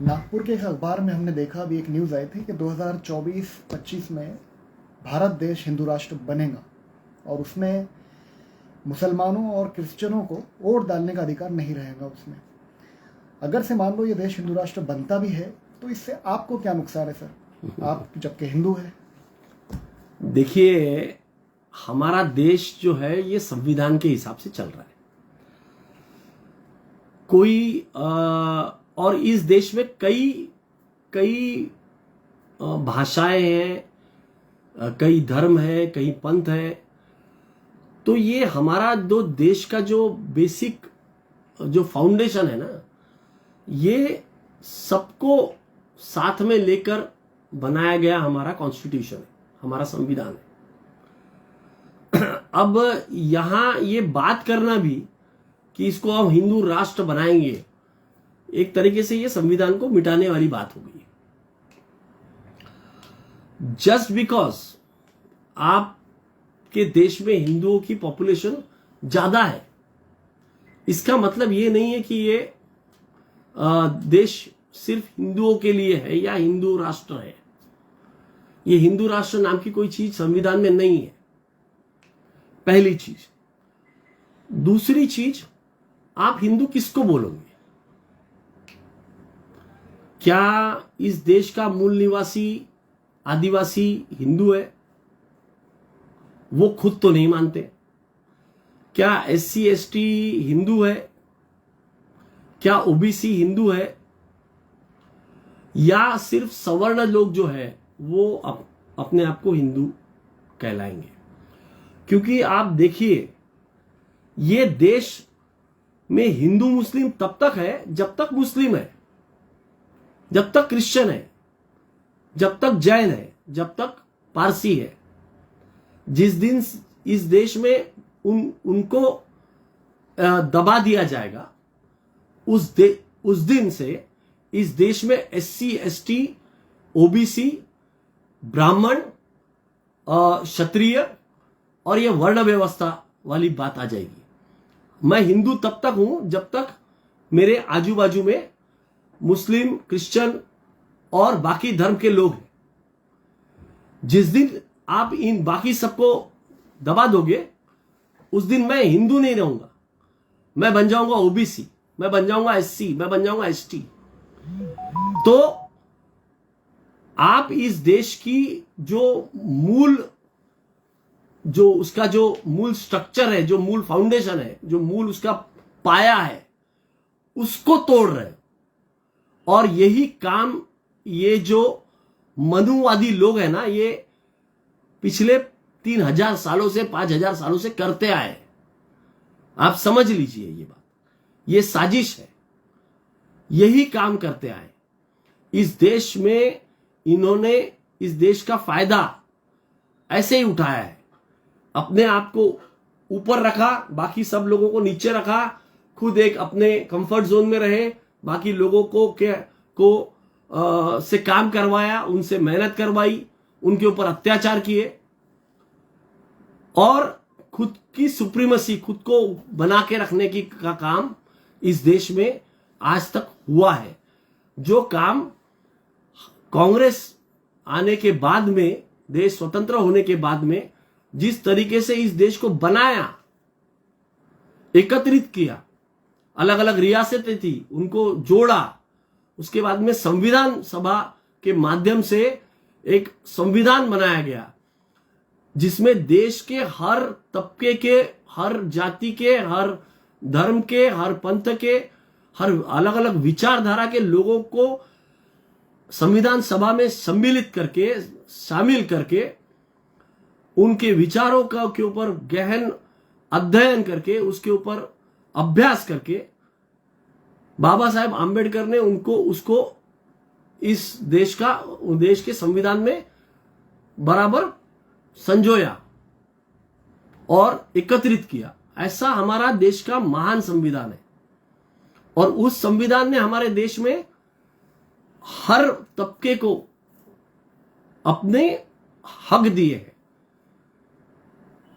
नागपुर के एक अखबार में हमने देखा, अभी एक न्यूज़ आई थी कि 2024-25 में भारत देश हिंदू राष्ट्र बनेगा और उसमें मुसलमानों और क्रिश्चियनों को वोट डालने का अधिकार नहीं रहेगा उसमें। अगर से मान लो ये देश हिंदू राष्ट्र बनता भी है तो इससे आपको क्या नुकसान है सर, आप जबकि हिंदू है? देखिए, हमारा देश जो है ये संविधान के हिसाब से चल रहा है। और इस देश में कई भाषाएं हैं, कई धर्म है, कई पंथ है। तो ये हमारा जो देश का जो बेसिक जो फाउंडेशन है ना, ये सबको साथ में लेकर बनाया गया हमारा कॉन्स्टिट्यूशन है, हमारा संविधान है। अब यहां ये बात करना भी कि इसको हम हिंदू राष्ट्र बनाएंगे, एक तरीके से ये संविधान को मिटाने वाली बात हो गई। जस्ट बिकॉज आपके देश में हिंदुओं की पॉपुलेशन ज्यादा है, इसका मतलब ये नहीं है कि ये देश सिर्फ हिंदुओं के लिए है या हिंदू राष्ट्र है। ये हिंदू राष्ट्र नाम की कोई चीज संविधान में नहीं है, पहली चीज। दूसरी चीज, आप हिंदू किसको बोलोगे? क्या इस देश का मूल निवासी आदिवासी हिंदू है? वो खुद तो नहीं मानते। क्या SC ST हिंदू है? क्या OBC हिंदू है? या सिर्फ सवर्ण लोग जो है वो अपने आप को हिंदू कहलाएंगे? क्योंकि आप देखिए, ये देश में हिंदू मुस्लिम तब तक है जब तक मुस्लिम है, जब तक क्रिश्चियन है, जब तक जैन है, जब तक पारसी है। जिस दिन इस देश में उनको दबा दिया जाएगा, उस दिन से इस देश में SC ST OBC ब्राह्मण क्षत्रिय और ये वर्ण व्यवस्था वाली बात आ जाएगी। मैं हिंदू तब तक हूं जब तक मेरे आजू बाजू में मुस्लिम, क्रिश्चियन और बाकी धर्म के लोग हैं। जिस दिन आप इन बाकी सबको दबा दोगे, उस दिन मैं हिंदू नहीं रहूंगा। मैं बन जाऊंगा OBC, मैं बन जाऊंगा SC, मैं बन जाऊंगा ST। तो आप इस देश की उसका जो मूल स्ट्रक्चर है, जो मूल फाउंडेशन है, जो मूल उसका पाया है, उसको तोड़ रहे हैं। और यही काम ये जो मनुवादी लोग हैं ना, ये पिछले 3000 सालों से 5000 सालों से करते आए हैं। आप समझ लीजिए ये बात, ये साजिश है। यही काम करते आए इस देश में। इन्होंने इस देश का फायदा ऐसे ही उठाया है, अपने आप को ऊपर रखा, बाकी सब लोगों को नीचे रखा, खुद एक अपने कंफर्ट जोन में रहे, बाकी लोगों को से काम करवाया, उनसे मेहनत करवाई, उनके ऊपर अत्याचार किए और खुद की सुप्रीमेसी, खुद को बना के रखने का काम इस देश में आज तक हुआ है। जो काम कांग्रेस आने के बाद में, देश स्वतंत्र होने के बाद में जिस तरीके से इस देश को बनाया, एकत्रित किया, अलग अलग रियासतें थी उनको जोड़ा, उसके बाद में संविधान सभा के माध्यम से एक संविधान बनाया गया जिसमें देश के हर तबके के, हर जाति के, हर धर्म के, हर पंथ के, हर अलग अलग विचारधारा के लोगों को संविधान सभा में सम्मिलित करके, शामिल करके, उनके विचारों के ऊपर गहन अध्ययन करके, उसके ऊपर अभ्यास करके बाबा साहेब आंबेडकर ने उसको इस देश के संविधान में बराबर संजोया और एकत्रित किया। ऐसा हमारा देश का महान संविधान है। और उस संविधान ने हमारे देश में हर तबके को अपने हक दिए हैं।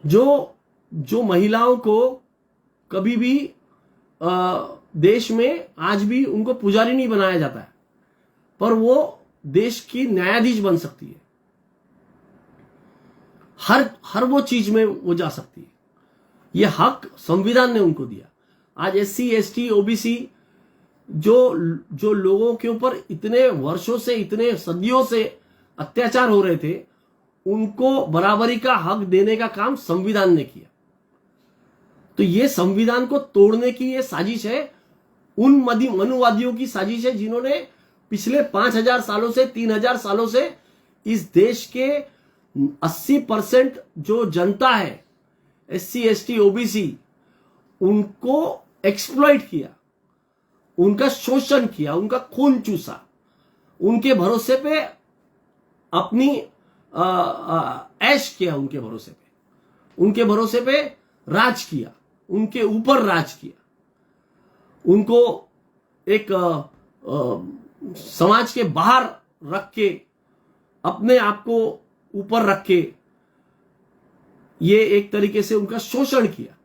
जो महिलाओं को कभी भी देश में आज भी उनको पुजारी नहीं बनाया जाता है, पर वो देश की न्यायाधीश बन सकती है, हर वो चीज में वो जा सकती है। ये हक संविधान ने उनको दिया। आज SC ST OBC जो लोगों के ऊपर इतने वर्षों से, इतने सदियों से अत्याचार हो रहे थे, उनको बराबरी का हक देने का काम संविधान ने किया। तो ये संविधान को तोड़ने की ये साजिश है, उन मनुवादियों की साजिश है जिन्होंने पिछले 5000 सालों से, 3000 सालों से इस देश के 80% जो जनता है, SC ST OBC, उनको एक्सप्लॉइट किया, उनका शोषण किया, उनका खून चूसा, उनके भरोसे पे अपनी ऐश किया, उनके भरोसे पे राज किया, उनके ऊपर राज किया, उनको एक समाज के बाहर रख के, अपने आप को ऊपर रख के, ये एक तरीके से उनका शोषण किया।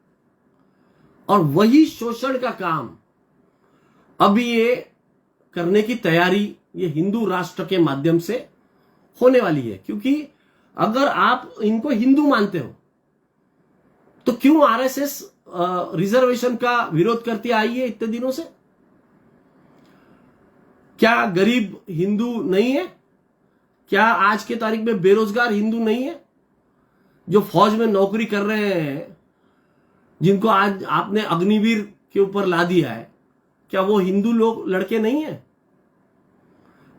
और वही शोषण का काम अभी ये करने की तैयारी ये हिंदू राष्ट्र के माध्यम से होने वाली है। क्योंकि अगर आप इनको हिंदू मानते हो तो क्यों RSS रिजर्वेशन का विरोध करती आई है इतने दिनों से? क्या गरीब हिंदू नहीं है? क्या आज के तारीख में बेरोजगार हिंदू नहीं है? जो फौज में नौकरी कर रहे हैं, जिनको आज आपने अग्निवीर के ऊपर ला दिया है, क्या वो हिंदू लोग लड़के नहीं है?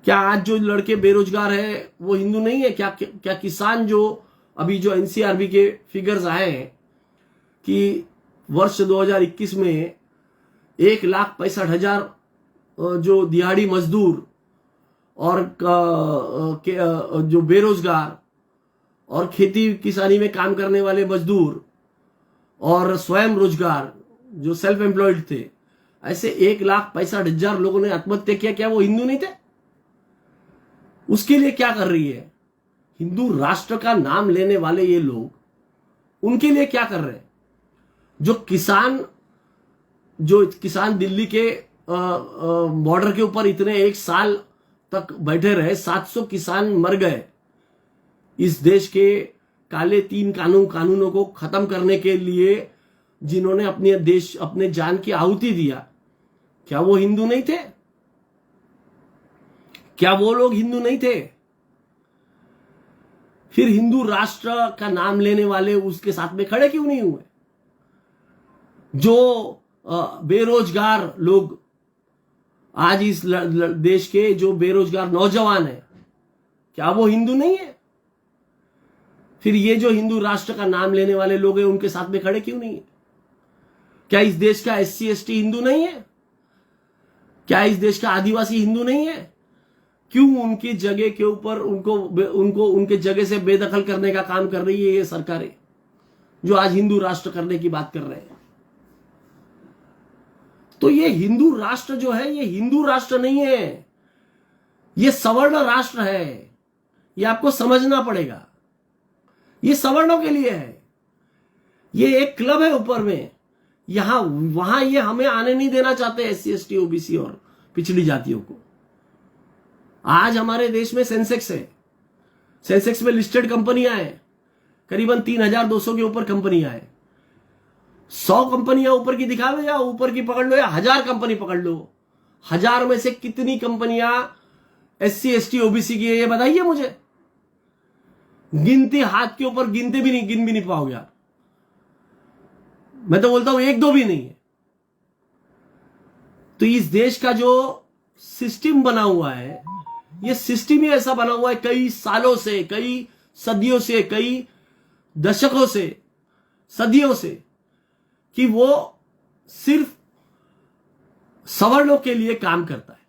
क्या आज जो लड़के बेरोजगार है वो हिंदू नहीं है? क्या किसान जो अभी जो NCRB के फिगर्स आए हैं कि वर्ष 2021 में 1,65,000 जो दिहाड़ी मजदूर और जो बेरोजगार और खेती किसानी में काम करने वाले मजदूर और स्वयं रोजगार जो सेल्फ एम्प्लॉयड थे, ऐसे 1,65,000 लोगों ने आत्महत्या किया। क्या वो हिंदू नहीं थे? उसके लिए क्या कर रही है हिंदू राष्ट्र का नाम लेने वाले ये लोग? उनके लिए क्या कर रहे हैं? जो किसान दिल्ली के बॉर्डर के ऊपर इतने 1 साल तक बैठे रहे, 700 किसान मर गए इस देश के काले 3 कानूनों को खत्म करने के लिए, जिन्होंने अपने जान की आहुति दिया। क्या वो हिंदू नहीं थे? क्या वो लोग हिंदू नहीं थे? फिर हिंदू राष्ट्र का नाम लेने वाले उसके साथ में खड़े क्यों नहीं हुए? जो बेरोजगार लोग आज इस देश के जो बेरोजगार नौजवान है, क्या वो हिंदू नहीं है? फिर ये जो हिंदू राष्ट्र का नाम लेने वाले लोग हैं, उनके साथ में खड़े क्यों नहीं है? क्या इस देश का SC ST हिंदू नहीं है? क्या इस देश का आदिवासी हिंदू नहीं है? क्यों उनकी जगह के ऊपर उनको उनके जगह से बेदखल करने का काम कर रही है ये सरकारें, जो आज हिंदू राष्ट्र करने की बात कर रहे हैं? तो ये हिंदू राष्ट्र जो है, ये हिंदू राष्ट्र नहीं है, ये सवर्ण राष्ट्र है। ये आपको समझना पड़ेगा। ये सवर्णों के लिए है। ये एक क्लब है ऊपर में, यहां वहां ये हमें आने नहीं देना चाहते SC ST OBC और पिछड़ी जातियों को। आज हमारे देश में सेंसेक्स है, सेंसेक्स में लिस्टेड कंपनियां हैं, करीबन 3,200 के ऊपर कंपनियां हैं। 100 कंपनियां ऊपर की दिखा दो, या ऊपर की पकड़ लो, या 1000 कंपनी पकड़ लो, 1000 में से कितनी कंपनियां SC ST OBC की है ये बताइए मुझे। गिनती हाथ के ऊपर गिन भी नहीं पाओगे यार। मैं तो बोलता हूं 1-2 भी नहीं है। तो इस देश का जो सिस्टम बना हुआ है, ये सिस्टम ही ऐसा बना हुआ है कई सालों से, कई सदियों से, कई दशकों से, सदियों से, कि वो सिर्फ सवर्णों के लिए काम करता है।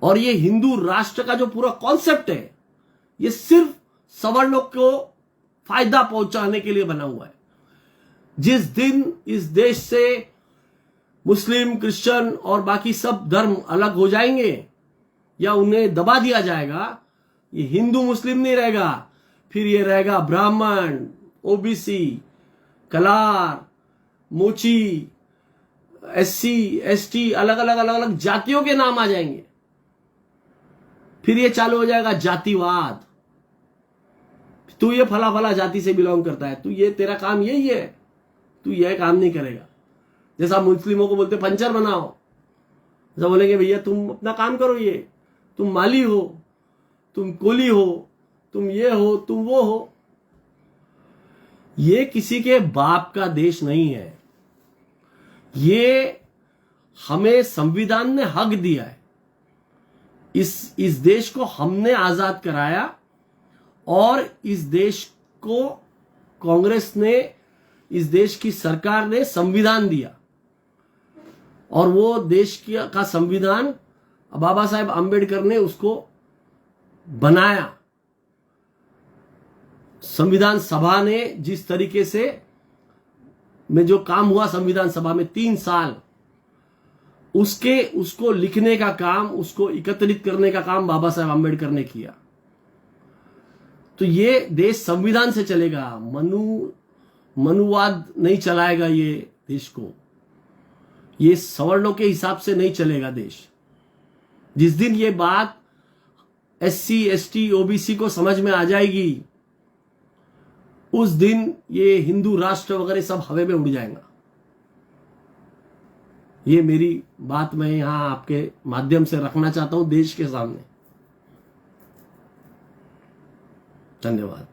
और ये हिंदू राष्ट्र का जो पूरा कॉन्सेप्ट है, ये सिर्फ सवर्णों को फायदा पहुंचाने के लिए बना हुआ है। जिस दिन इस देश से मुस्लिम, क्रिश्चियन और बाकी सब धर्म अलग हो जाएंगे या उन्हें दबा दिया जाएगा, ये हिंदू मुस्लिम नहीं रहेगा, फिर ये रहेगा ब्राह्मण, OBC, कलार, मोची, SC ST, अलग अलग जातियों के नाम आ जाएंगे। फिर ये चालू हो जाएगा जातिवाद, तू ये फला फला जाति से बिलोंग करता है, तू ये तेरा काम यही है, तू यह काम नहीं करेगा। जैसा मुस्लिमों को बोलते पंचर बनाओ, ऐसा बोलेंगे भैया तुम अपना काम करो, ये तुम माली हो, तुम कोली हो, तुम ये हो, तुम वो हो। ये किसी के बाप का देश नहीं है, ये हमें संविधान ने हक दिया है। इस देश को हमने आजाद कराया और इस देश को कांग्रेस ने, इस देश की सरकार ने संविधान दिया और वो देश का संविधान बाबा साहेब आंबेडकर ने उसको बनाया। संविधान सभा ने जिस तरीके से में जो काम हुआ संविधान सभा में 3 साल, उसको लिखने का काम, उसको एकत्रित करने का काम बाबा साहेब आंबेडकर ने किया। तो ये देश संविधान से चलेगा, मनुवाद नहीं चलाएगा ये देश को, ये सवर्णों के हिसाब से नहीं चलेगा देश। जिस दिन ये बात SC ST OBC को समझ में आ जाएगी, उस दिन ये हिंदू राष्ट्र वगैरह सब हवा में उड़ जाएगा। ये मेरी बात मैं यहां आपके माध्यम से रखना चाहता हूं देश के सामने। धन्यवाद।